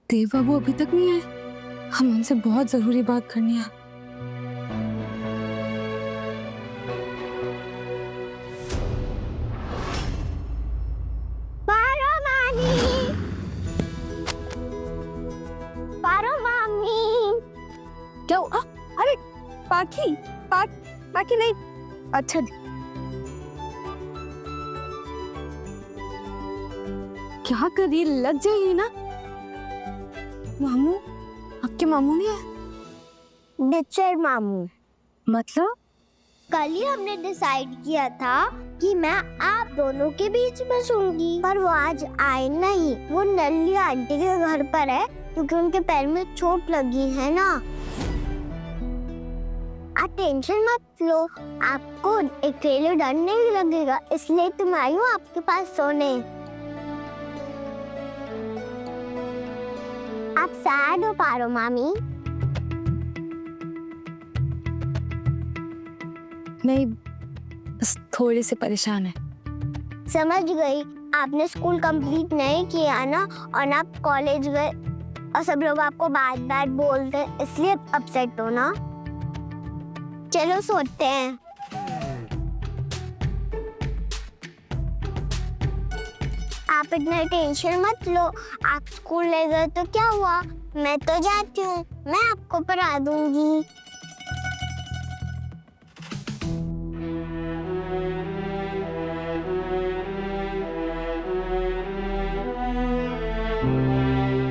देव बाबू अभी तक नहीं आए। हम उनसे बहुत जरूरी बात करनी है। पारो नानी, पारो मामी। क्या हुआ? अरे पाखी, पाखी नहीं। अच्छा क्या कर रही है? लग जाएगी ना। मामू, आपके मामू नहीं है? डिचर मामू। मतलब? कल ही हमने डिसाइड किया था कि मैं आप दोनों के बीच में सोऊंगी, पर वो आज आए नहीं। वो नल्ली आंटी के घर पर है क्योंकि उनके पैर में चोट लगी है ना। आप टेंशन मत लो, आपको अकेले डर नहीं लगेगा, इसलिए तुम आई हो आपके पास सोने। आप सैड हो पारो मामी? नहीं, बस थोड़ी सी परेशान है। समझ गई, आपने स्कूल कंप्लीट नहीं किया ना, और ना आप कॉलेज गए और सब लोग आपको बात बात बोलते हैं, इसलिए अपसेट हो ना। चलो सोते हैं। आप इतना टेंशन मत लो, आप स्कूल ले गए तो क्या हुआ, मैं तो जाती हूँ, मैं आपको पढ़ा दूंगी।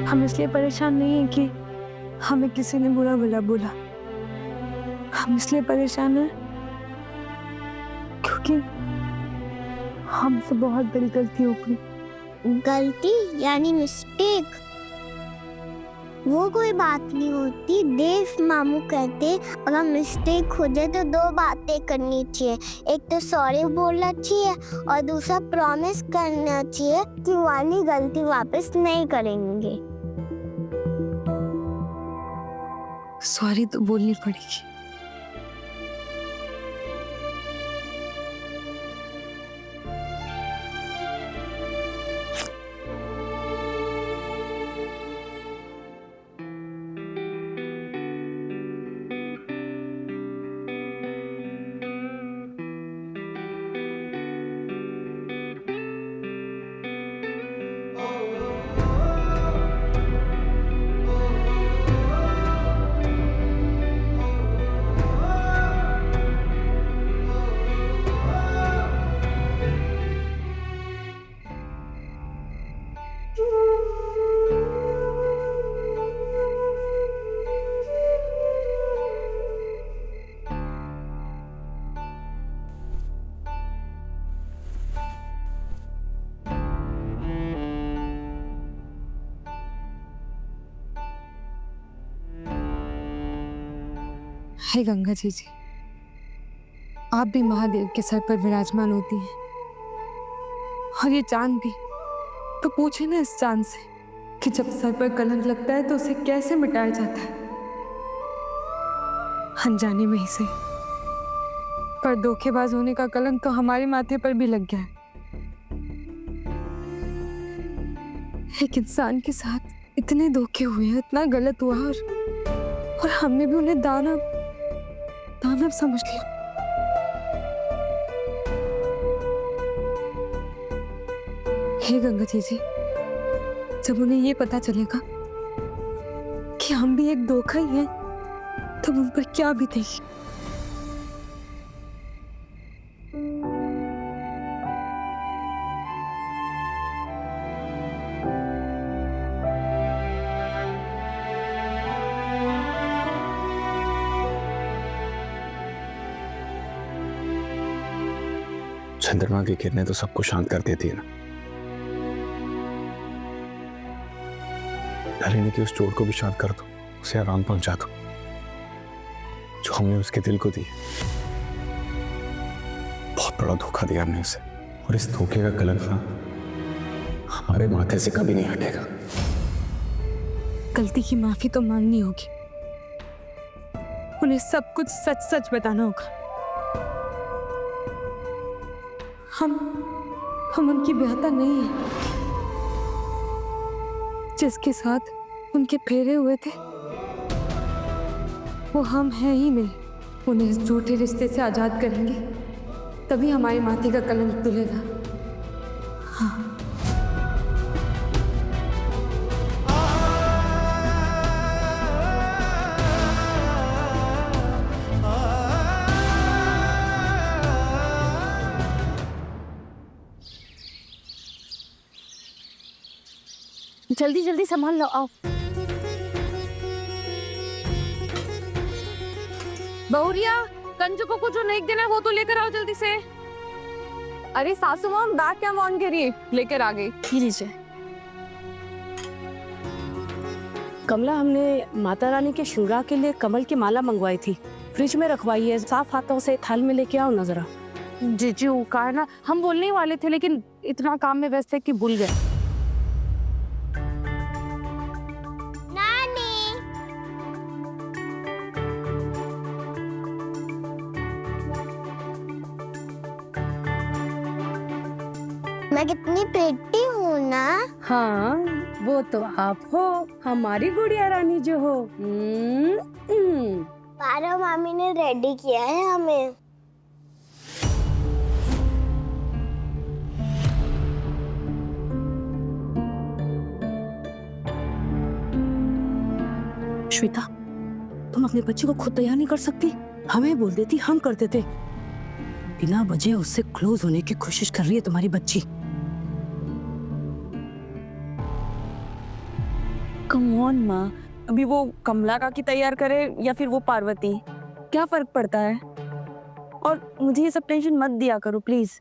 हम इसलिए परेशान नहीं है कि हमें किसी ने बुरा भला बोला। हम इसलिए परेशान हैं क्योंकि हमसे बहुत बड़ी गलती हो गई। गलती यानी मिस्टेक? वो कोई बात नहीं होती। देव मामू कहते अगर मिस्टेक हो जाए तो दो बातें करनी चाहिए, एक तो सॉरी बोलना चाहिए और दूसरा प्रॉमिस करना चाहिए कि वाली गलती वापस नहीं करेंगे। सॉरी तो बोलनी पड़ेगी। हे गंगा जी, आप भी महादेव के सर पर विराजमान होती हैं, और ये चांद भी। तो पूछे ना इस चांद से कि जब सर पर कलंक लगता है तो उसे कैसे मिटाया जाता है। अनजाने में ही सही, पर धोखेबाज होने का कलंक तो हमारे माथे पर भी लग गया है। एक इंसान के साथ इतने धोखे हुए हैं, इतना गलत हुआ, और हमने भी उन्हें दानव समझ लिया। हे गंगा जी, जब उन्हें ये पता चलेगा कि हम भी एक धोखा ही हैं, तब उन पर क्या बीतेगी। चंद्रमा की किरणें तो सबको शांत कर देती है ना। नलिनी की उस चोट को भी शांत कर दो, उसे आराम पहुंचा दो जो हमने उसके दिल को दी। बहुत बड़ा धोखा दिया हमने उसे, और इस धोखे का कलंक ना हमारे माथे से कभी नहीं हटेगा। गलती की माफी तो मांगनी होगी, उन्हें सब कुछ सच सच बताना होगा। हम उनकी बेहतर नहीं है जिसके साथ उनके फेरे हुए थे, वो हम हैं ही नहीं। उन्हें इस झूठे रिश्ते से आज़ाद करेंगे, तभी हमारे माथे का कलंक धुलेगा। हाँ। जल्दी जल्दी सामान लो, आओ। बहुरिया, कंजकों को जो नेक देना है वो तो लेकर आओ जल्दी से। अरे सासू माँ, बैग क्या ऑन करिए, लेकर आ गई। ये लीजिए। कमला, हमने माता रानी के श्रृंगार के लिए कमल की माला मंगवाई थी, फ्रिज में रखवाई है। साफ हाथों से थाल में लेके आओ ना जरा। जीजू, कहा ना हम बोलने ही वाले थे, लेकिन इतना काम में व्यस्त थे कि भूल गए। नानी, मैं कितनी प्रिटी हूँ ना। हाँ, वो तो आप हो, हमारी गुड़िया रानी जो हो। पारो मामी ने रेडी किया है हमें। श्वेता, तुम अपने बच्चे को खुद तैयार नहीं कर सकती? हमें बोल देती, हम कर देते। बिना वजह उससे क्लोज होने की कोशिश कर रही है तुम्हारी बच्ची। कम ऑन माँ, अभी वो कमला का की तैयार करे या फिर वो पार्वती, क्या फर्क पड़ता है? और मुझे ये सब टेंशन मत दिया करो प्लीज।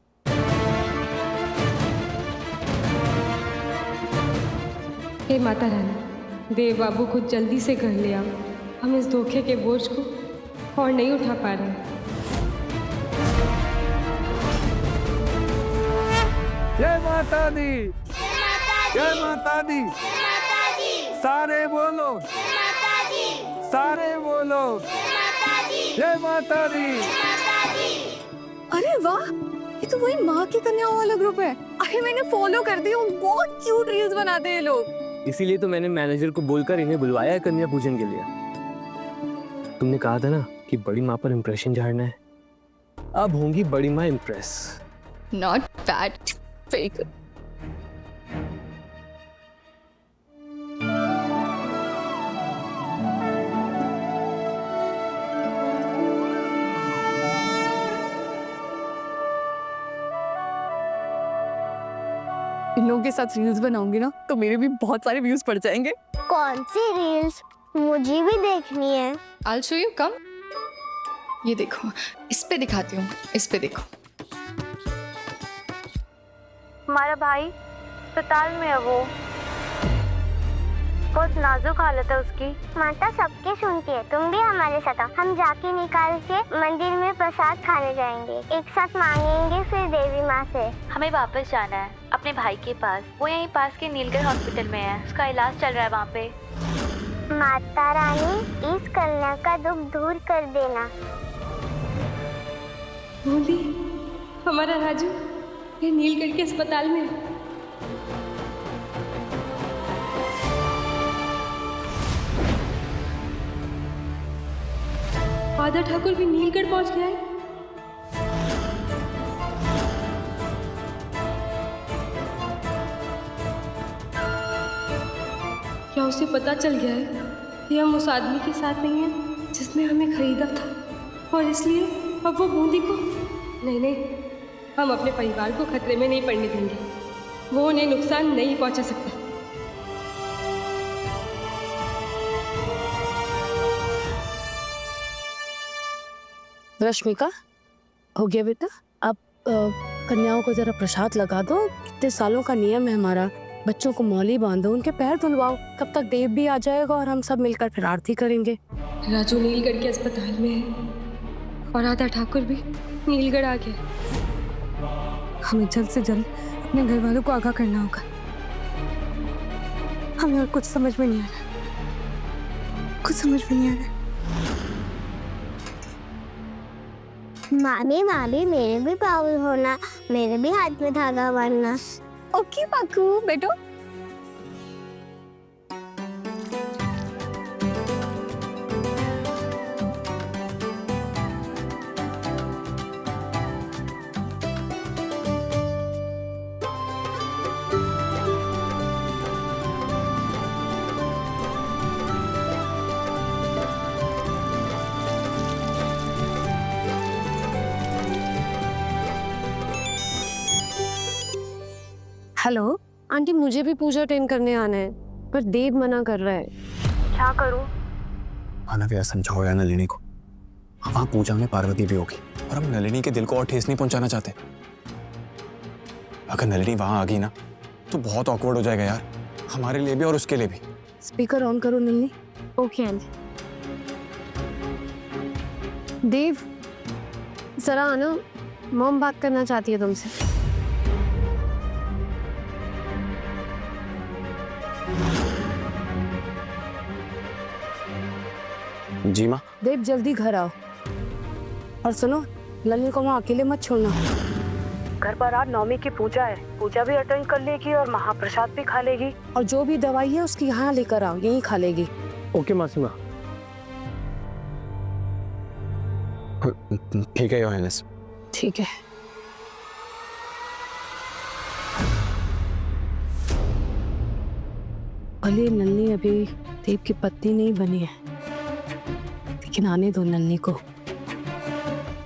हे माता रानी, देव बाबू को जल्दी से घर ले आओ। हम इस धोखे के बोझ को और नहीं उठा पा रहे। जय माता दी, जय माता दी, सारे बोलो, सारे बोलो, जय माता दी। अरे वाह, ये तो वही माँ की कन्याओं वाला ग्रुप है। अरे मैंने फॉलो कर दी हूँ, बहुत क्यूट रील्स बनाते हैं ये लोग। इसीलिए तो मैंने मैनेजर को बोलकर इन्हें बुलवाया है कन्या पूजन के लिए। तुमने कहा था ना कि बड़ी माँ पर इम्प्रेशन झाड़ना है, अब होंगी बड़ी माँ impress. Not bad. Very good. इन लोगों के साथ रील्स बनाऊंगी ना तो मेरे भी बहुत सारे व्यूज पड़ जाएंगे। कौन सी रील्स? मुझे भी देखनी है। I'll show you. Come. ये देखो, इस पे दिखाती हूँ, इस पे देखो। हमारा भाई अस्पताल में है, वो बहुत नाजुक हालत है उसकी। माता सबकी सुनती है, तुम भी हमारे साथ आओ। हम जाके निकाल के मंदिर में प्रसाद खाने जाएंगे, एक साथ मांगेंगे फिर देवी माँ से। हमें वापस जाना है अपने भाई के पास, वो यहीं पास के नीलगढ़ हॉस्पिटल में है, उसका इलाज चल रहा है वहाँ पे। माता रानी, इस कन्या का दुख दूर कर देना। बोली, हमारा राजू ये नीलगढ़ के अस्पताल में है। फादर ठाकुर भी नीलगढ़ पहुंच गया है। क्या उसे पता चल गया है कि हम उस आदमी के साथ नहीं हैं जिसने हमें खरीदा था, और इसलिए अब वो बूंदी को नहीं, हम अपने परिवार को खतरे में नहीं पड़ने देंगे। वो उन्हें नुकसान नहीं पहुंचा सकता। रश्मिका, हो गया बेटा? अब कन्याओं को जरा प्रसाद लगा दो। कितने सालों का नियम है हमारा। बच्चों को मौली बांधो, उनके पैर धुलवाओ। कब तक देव भी आ जाएगा और हम सब मिलकर फिर आरती करेंगे। राजू नीलगढ़ के अस्पताल में है और राधा ठाकुर भी नीलगढ़ आ गया। हमें जल्द से जल्द अपने घर वालों को आगाह करना होगा। हमें और कुछ समझ में नहीं आ रहा, कुछ समझ में नहीं आ रहा। मामी मामी, मेरे भी पागल होना, मेरे भी हाथ में धागा बांधना। ओके पाकू बेटो। हेलो आंटी, मुझे भी पूजा अटेंड करने आना है पर देव मना कर रहा है। क्या करूं? मानव यार समझाओ यार नलिनी को। वहां पूजा में पार्वती भी होगी और हम नलिनी के दिल को और ठेस नहीं पहुंचाना चाहते। अगर नलिनी वहां आ गई ना तो बहुत ऑकवर्ड हो जाएगा यार, हमारे लिए भी और उसके लिए भी। स्पीकर ऑन करो नलिनी। Okay aunty. देव जरा आना, मॉम बात करना चाहती है तुमसे। जी माँ। देव जल्दी घर आओ और सुनो, नलिनी को वहाँ अकेले मत छोड़ना। घर पर आज नवमी की पूजा है, पूजा भी अटेंड कर लेगी और महाप्रसाद भी खा लेगी और जो भी दवाई है उसकी यहाँ लेकर आओ, यहीं खा लेगी। ओके मासी माँ। ठीक है योर हाइनेस। ठीक है। भले नन्नी अभी देव की पत्नी नहीं बनी है, लेकिन आने दो नन्नी को।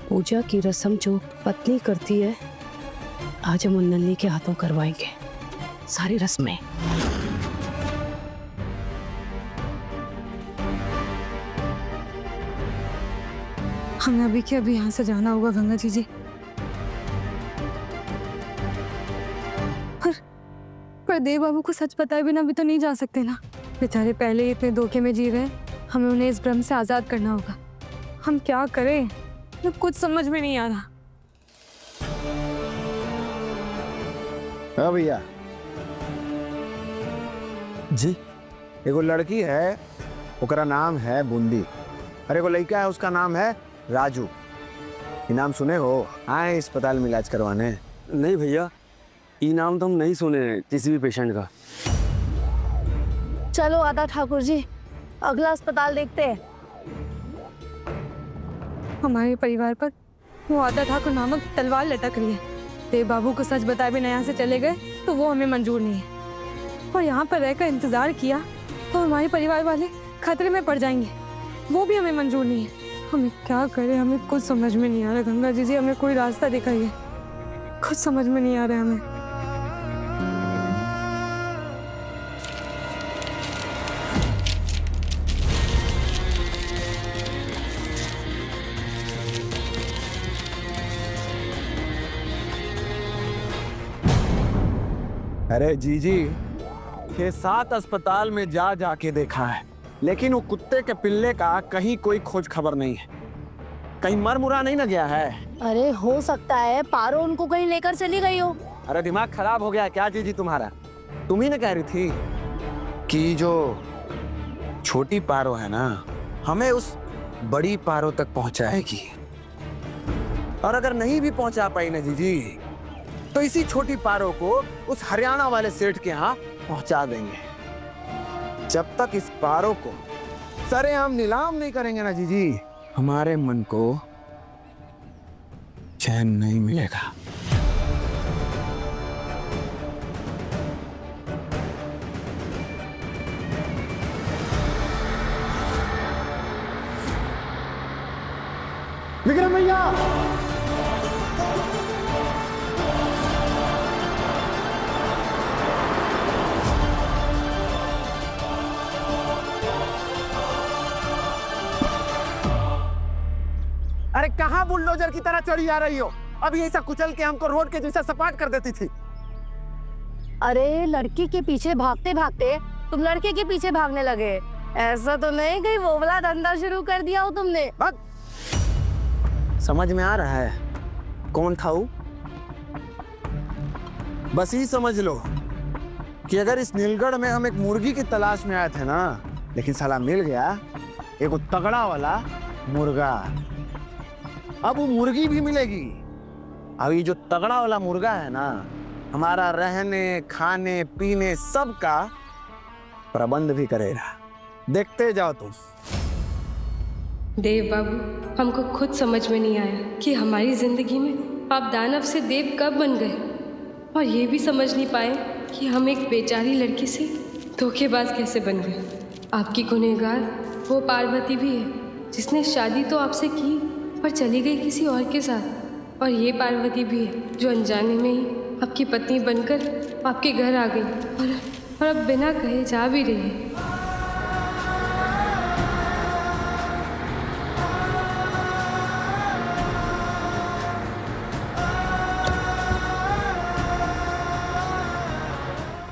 पूजा की रस्म जो पत्नी करती है आज हम उन नन्नी के हाथों करवाएंगे सारी रस्में। हमें अभी के अभी यहाँ से जाना होगा गंगा जी। पर देव बाबू को सच बताए बिना भी तो नहीं जा सकते ना। बेचारे पहले ही इतने धोखे में जी रहे हैं, हमें उन्हें इस भ्रम से आजाद करना होगा। हम क्या करें, तो कुछ समझ में नहीं आ रहा। हाँ भैया जी। एगो लड़की है, ओकरा नाम है बूंदी, और एगो लड़का है उसका नाम है राजू। ये नाम सुने हो? आए अस्पताल में इलाज करवाने। नहीं भैया, ये नाम तो हम नहीं सुने हैं किसी भी पेशेंट का। चलो आदा ठाकुर जी, अगला अस्पताल देखते हैं। हमारे परिवार पर वो आदा ठाकुर नामक तलवार लटक रही है। देव बाबू को सच बताए बिना यहाँ से चले गए तो वो हमें मंजूर नहीं है, और यहाँ पर रहकर इंतजार किया तो हमारे परिवार वाले खतरे में पड़ जाएंगे, वो भी हमें मंजूर नहीं है। हमें क्या करें, हमें कुछ समझ में नहीं आ रहा। गंगा जी हमें कोई रास्ता दिखाइए, कुछ समझ में नहीं आ रहा है हमें। अरे जीजी, 6-7 अस्पताल में जा जाके देखा है, लेकिन वो कुत्ते के पिल्ले का कहीं कोई खोज खबर नहीं है। कहीं मर मुरा नहीं ना गया है? अरे हो सकता है पारो उनको कहीं लेकर चली गई हो। अरे दिमाग खराब हो गया क्या जीजी तुम्हारा? तुम ही ना कह रही थी कि जो छोटी पारो है ना, हमें उस बड़ी पारो तक पहुंचाएगी, और अगर नहीं भी पहुंचा पाई ना जीजी, तो इसी छोटी पारो को उस हरियाणा वाले सेठ के यहाँ पहुंचा देंगे। जब तक इस पारो को सरेआम नीलाम नहीं करेंगे ना जीजी, हमारे मन को चैन नहीं मिलेगा। विक्रम भैया, अरे कहाँ बुलडोजर की तरह चढ़ी आ रही हो? अभी ऐसा कुचल के हमको रोड के जैसा सपाट कर देती थी। अरे लड़की के पीछे भागते भागते तुम लड़के के पीछे भागने लगे। ऐसा तो नहीं कहीं वो वाला धंधा शुरू कर दिया हो तुमने? समझ में आ रहा है कौन था वो? बस ही समझ लो कि अगर इस नीलगढ़ में हम एक मुर्गी की तलाश में आए थे ना, लेकिन साला मिल गया एक तगड़ा वाला मुर्गा। अब वो मुर्गी भी मिलेगी। अब ये जो तगड़ा वाला मुर्गा है ना, हमारा रहने खाने पीने सब का प्रबंध भी करेगा। देखते जाओ तुम। देव बाबू, हमको खुद समझ में नहीं आया कि हमारी जिंदगी में आप दानव से देव कब बन गए, और ये भी समझ नहीं पाए कि हम एक बेचारी लड़की से धोखेबाज कैसे बन गए। आपकी गुनहगार वो पार्वती भी है जिसने शादी तो आपसे की पर चली गई किसी और के साथ, और ये पार्वती भी है जो अनजाने में ही आपकी पत्नी बनकर आपके घर आ गई और अब बिना कहे जा भी रही है।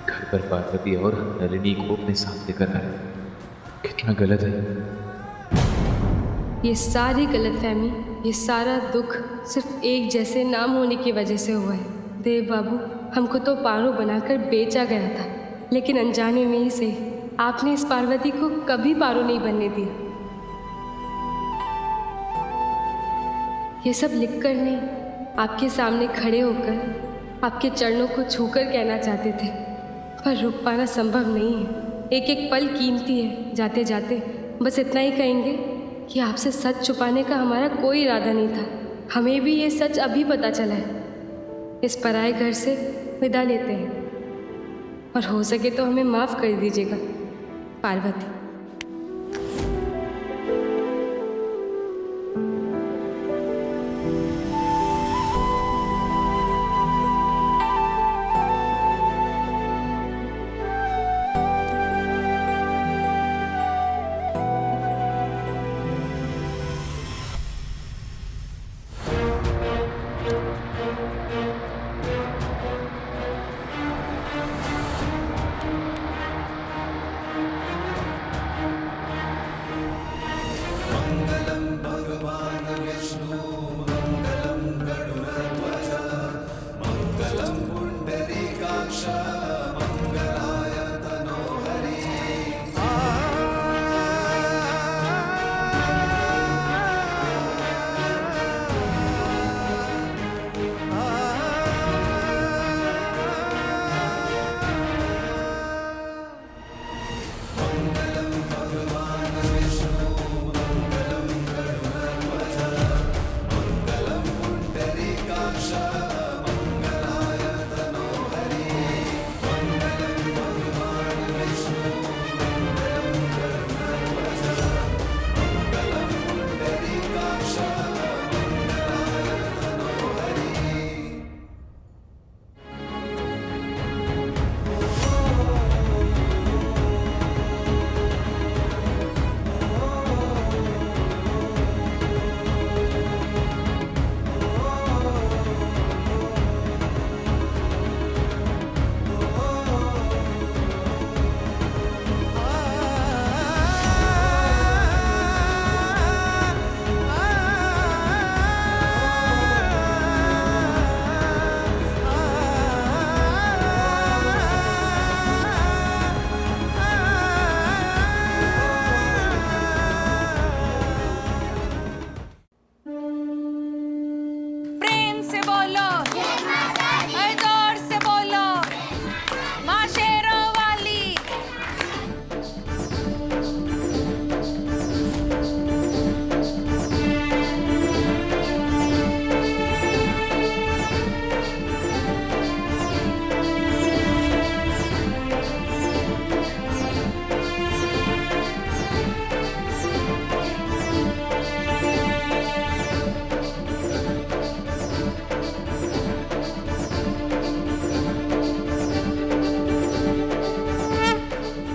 घर पर पार्वती और नलिनी को अपने साथ लेकर आए, कितना गलत है। ये सारी गलतफहमी, ये सारा दुख सिर्फ एक जैसे नाम होने की वजह से हुआ है। देव बाबू, हमको तो पारो बनाकर बेचा गया था, लेकिन अनजाने में ही से आपने इस पार्वती को कभी पारो नहीं बनने दिया। ये सब लिखकर नहीं, आपके सामने खड़े होकर आपके चरणों को छूकर कहना चाहते थे, पर रुक पाना संभव नहीं है। एक एक पल कीमती है। जाते जाते बस इतना ही कहेंगे कि आपसे सच छुपाने का हमारा कोई इरादा नहीं था। हमें भी ये सच अभी पता चला है। इस पराए घर से विदा लेते हैं और हो सके तो हमें माफ़ कर दीजिएगा। पार्वती।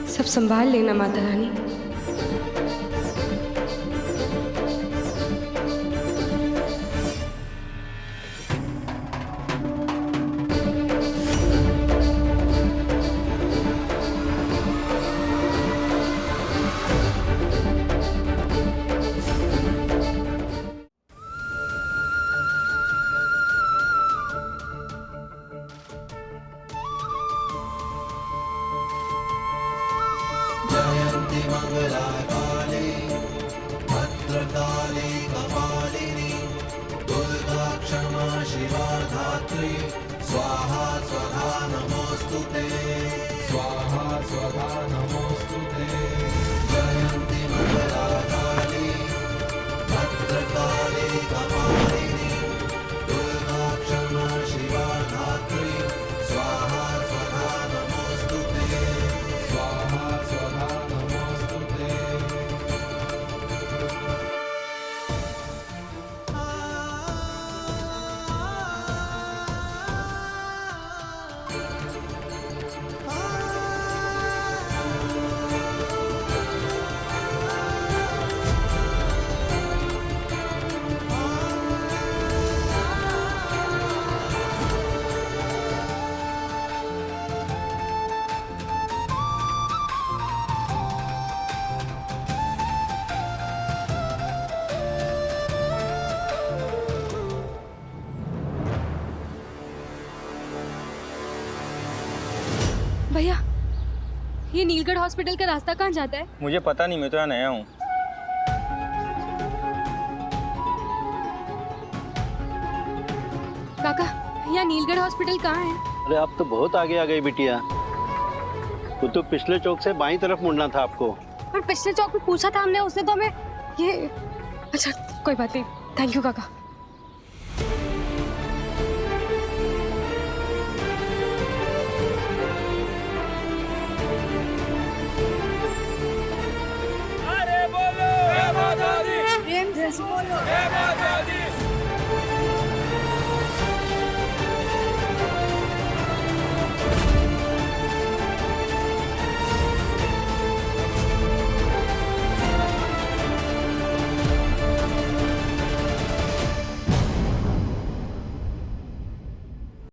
सब संभाल लेना माता रानी। ये नीलगढ़ हॉस्पिटल का रास्ता कहाँ जाता है? मुझे पता नहीं, मैं तो यहाँ नया हूँ। काका, यहाँ नीलगढ़ हॉस्पिटल कहाँ है? अरे आप तो बहुत आगे आ गई बिटिया। तो पिछले चौक से बाईं तरफ मुड़ना था आपको। पर पिछले चौक पे पूछा था हमने, उसने तो हमें ये। अच्छा कोई बात नहीं, थैंक यू काका। अरे बोलो जय माता दी, प्रेम से बोलो जय माता दी।